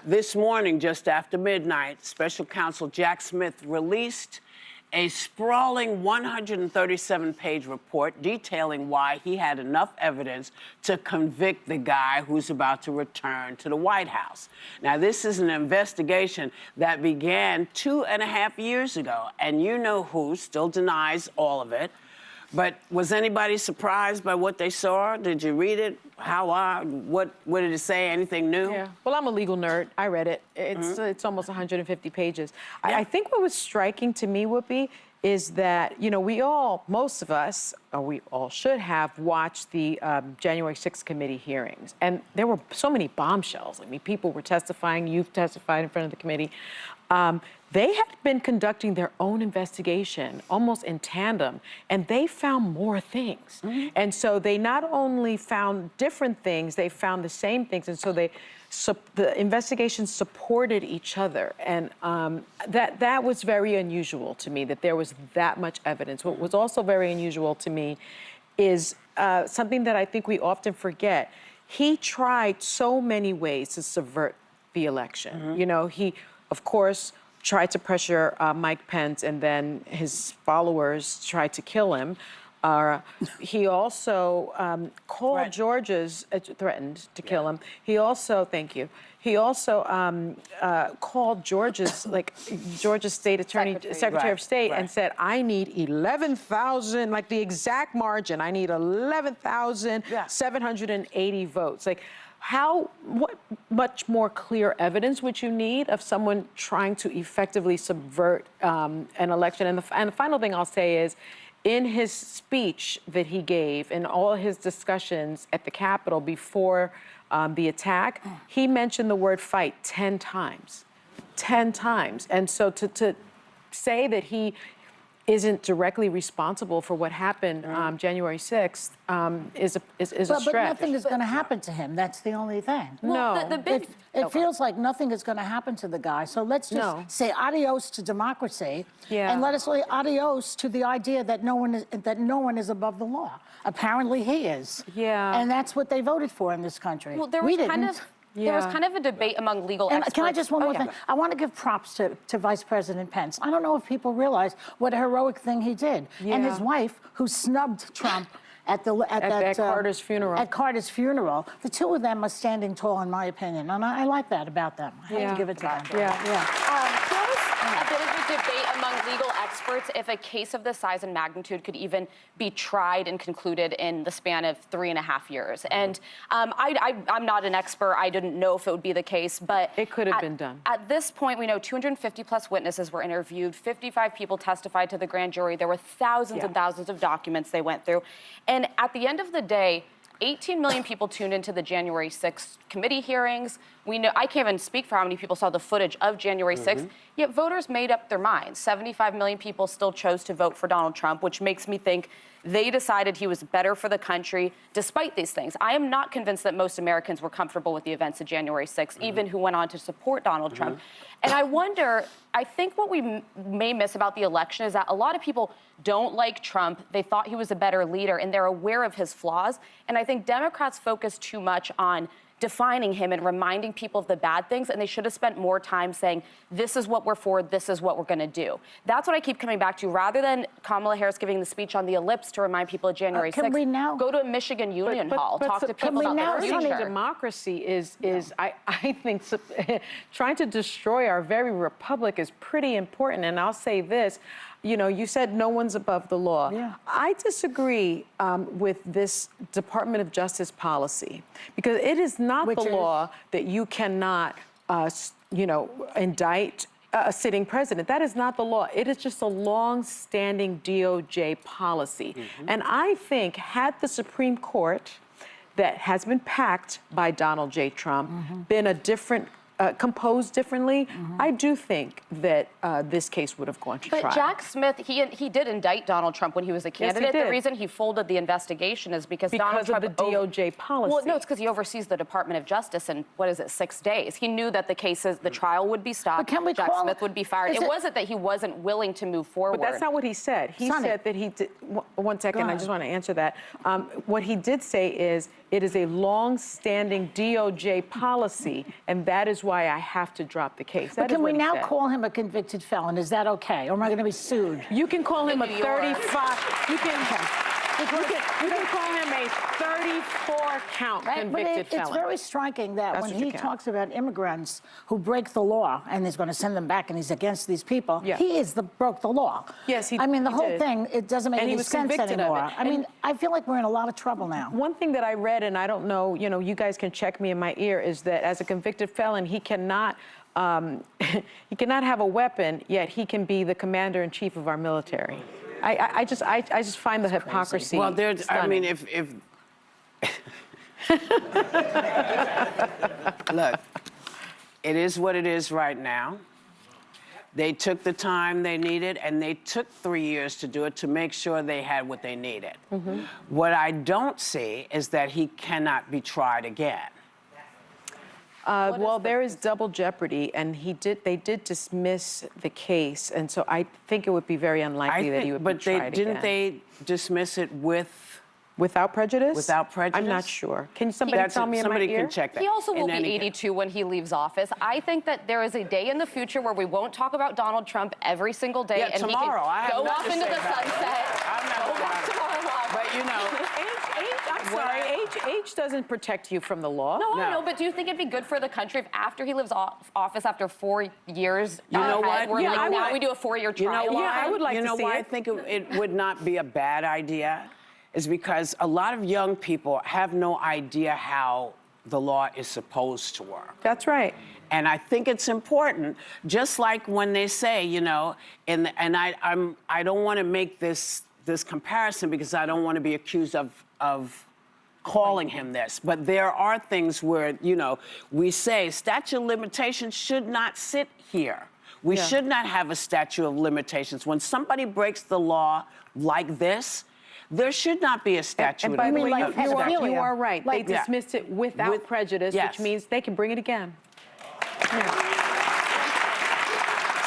This morning, just after midnight, Special Counsel Jack Smith released a sprawling 137-page report detailing why he had enough evidence to convict the guy who's about to return to the White House. Now, this is an investigation that began 2.5 years ago, and you know who still denies all of it. But was anybody surprised by what they saw? Did you read it? What did it say? Anything new? Yeah. Well, I'm a legal nerd. I read it. It's almost 150 pages. Yeah. I think what was striking to me, Whoopi, is that, you know, most of us, or we all should have watched the January 6th committee hearings. And there were so many bombshells. I mean, people were testifying, you've testified in front of the committee. They had been conducting their own investigation almost in tandem, and they found more things. And so they not only found different things, they found the same things. And so the investigation supported each other. And that was very unusual to me, that there was that much evidence. What was also very unusual to me is something that I think we often forget. He tried so many ways to subvert the election. You know, he, of course, tried to pressure Mike Pence, and then his followers tried to kill him. He also called Georgia's, threatened to kill him. He also, thank you, he also called Georgia's, Georgia's state attorney, Secretary of State, and said, I need 11,000, like the exact margin, I need 11,780 votes. Like, what much more clear evidence would you need of someone trying to effectively subvert an election? And the final thing I'll say is, in his speech that he gave, in all his discussions at the Capitol before the attack, he mentioned the word fight 10 times. 10 times. And so to say that he isn't directly responsible for what happened January 6th is a stretch. But nothing is going to happen to him. That's the only thing. Well, no. It feels like nothing is going to happen to the guy. So let's just say adios to democracy, and let us say adios to the idea that no one is above the law. Apparently he is. Yeah. And that's what they voted for in this country. Well, there was there was kind of a debate among legal experts. Can I just one more thing? I want to give props to Vice President Pence. I don't know if people realize what a heroic thing he did. And his wife, who snubbed Trump at Carter's funeral. At Carter's funeral. The two of them are standing tall, in my opinion. And I like that about them. I have to give it to them. Yeah. There was a bit of a debate among legal experts if a case of this size and magnitude could even be tried and concluded in the span of 3.5 years. And I'm not an expert. I didn't know if it would be the case, but it could have been done. At this point, we know 250 plus witnesses were interviewed. 55 people testified to the grand jury. There were thousands and thousands of documents they went through. And at the end of the day, 18 million people tuned into the January 6th committee hearings. We know, I can't even speak for how many people saw the footage of January 6th, yet voters made up their minds. 75 million people still chose to vote for Donald Trump, which makes me think they decided he was better for the country despite these things. I am not convinced that most Americans were comfortable with the events of January 6th, even who went on to support Donald Trump. And I wonder, I think what we may miss about the election is that a lot of people don't like Trump. They thought he was a better leader, and they're aware of his flaws. And I think Democrats focus too much on defining him and reminding people of the bad things, and they should have spent more time saying, this is what we're for, this is what we're going to do. That's what I keep coming back to, rather than Kamala Harris giving the speech on the ellipse to remind people of January 6th. Go to a Michigan Union Hall, talk to people about their future. Democracy is I think, trying to destroy our very republic is pretty important. And I'll say this, you know, you said no one's above the law. I disagree with this Department of Justice policy, because it is not the law that you cannot, indict a sitting president. That is not the law. It is just a long-standing DOJ policy. And I think had the Supreme Court, that has been packed by Donald J. Trump, been a different composed differently, I do think that this case would have gone to trial. But Jack Smith, he did indict Donald Trump when he was a candidate. The reason he folded the investigation is because Donald Trump of the DOJ policy. Well, no, it's because he oversees the Department of Justice in, 6 days. He knew that the trial would be stopped. Jack Smith would be fired. It wasn't that he wasn't willing to move forward. But that's not what he said. He said that he did. One second, I just want to answer that. What he did say is, it is a long-standing DOJ policy, and that is why I have to drop the case. But That is can we what he now said. call him a convicted felon? Is that okay? Or am I going to be sued? You can call him a In New York. 35. You can call him a 34-count Right? convicted It's felon. very striking that That's when what you he count. talks about immigrants who break the law and he's going to send them back and he's against these people, Yeah. he broke the law. Yes, I mean, the he whole did. thing, it doesn't make And he any was sense convicted of anymore. it. I mean, I feel like we're in a lot of trouble now. One thing that I read, and I don't know, you guys can check me in my ear, is that as a convicted felon, he cannot he cannot have a weapon, yet he can be the commander-in-chief of our military. I just find the hypocrisy. Well, I stunning. mean, if look, it is what it is right now. They took the time they needed, and they took 3 years to do it to make sure they had what they needed. What I don't see is that he cannot be tried again. Well, there is double jeopardy, and they did dismiss the case, and so I think it would be very unlikely that he would be tried didn't again. they dismiss it Without prejudice? Without prejudice? I'm not sure. Can somebody tell me in my somebody ear? can check that. He also will In be any 82 when he leaves office. I think that there is a day in the future where we won't talk about Donald Trump every single day, Yeah, and tomorrow. I he have can go nothing off to into say the about it. sunset. I'm not Go gonna back to Mar-a-Lago. But you know, I'm sorry, age doesn't protect you from the law. No, I No. know, but do you think it'd be good for the country if after he leaves office after 4 years, You know what? we're You like, know now what? we do a 4-year you trial? know why? Yeah, I would like you to know see why I it. think it would not be a bad idea is because a lot of young people have no idea how the law is supposed to work. That's right. And I think it's important, just like when they say, you know, and I don't want to make this comparison because I don't want to be accused of calling him this, but there are things where, you know, we say statute of limitations should not sit here. We Yeah. should not have a statute of limitations. When somebody breaks the law like this, there should not be a statute And by of the way, like you pedophilia. are right. They Like- Yeah. dismissed it without With- prejudice, yes. which means they can bring it again.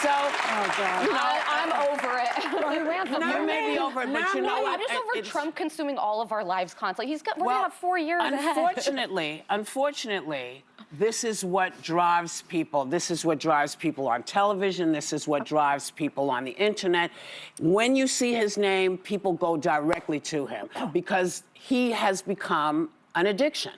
So, Oh, God. you know, I'm over it. Well, he ran for you may be over it, but you know what? I'm just over It's- Trump consuming all of our lives constantly. We're Well, gonna have 4 years ahead. Unfortunately, this is what drives people. This is what drives people on television. This is what drives people on the internet. When you see his name, people go directly to him because he has become an addiction.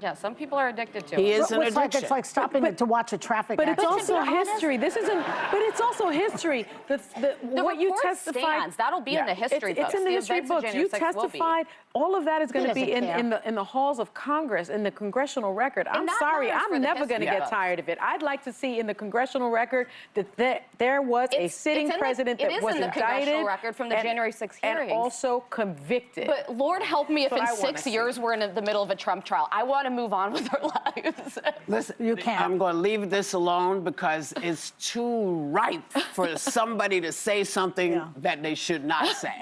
Yeah, some people are addicted to He it. is an It's addiction. like stopping to watch a traffic But it's accident. also history. This isn't. But it's also history. The What you report testified. stands. That'll be in the history it's books. in the history events of books. January You 6th will be. testified. All of that is going He to be doesn't care. in the halls of Congress, in the congressional record. I'm that sorry. matters for I'm the never going to history get books. tired of it. I'd like to see in the congressional record that there was a sitting president it that is was in the indicted congressional record from the January 6th and hearings. also convicted. But Lord help me if That's in what I wanna 6 see. years we're in the middle of a Trump trial. I want to move on with our lives. Listen, You can't. I'm going to leave this alone because it's too ripe for somebody to say something that they should not say.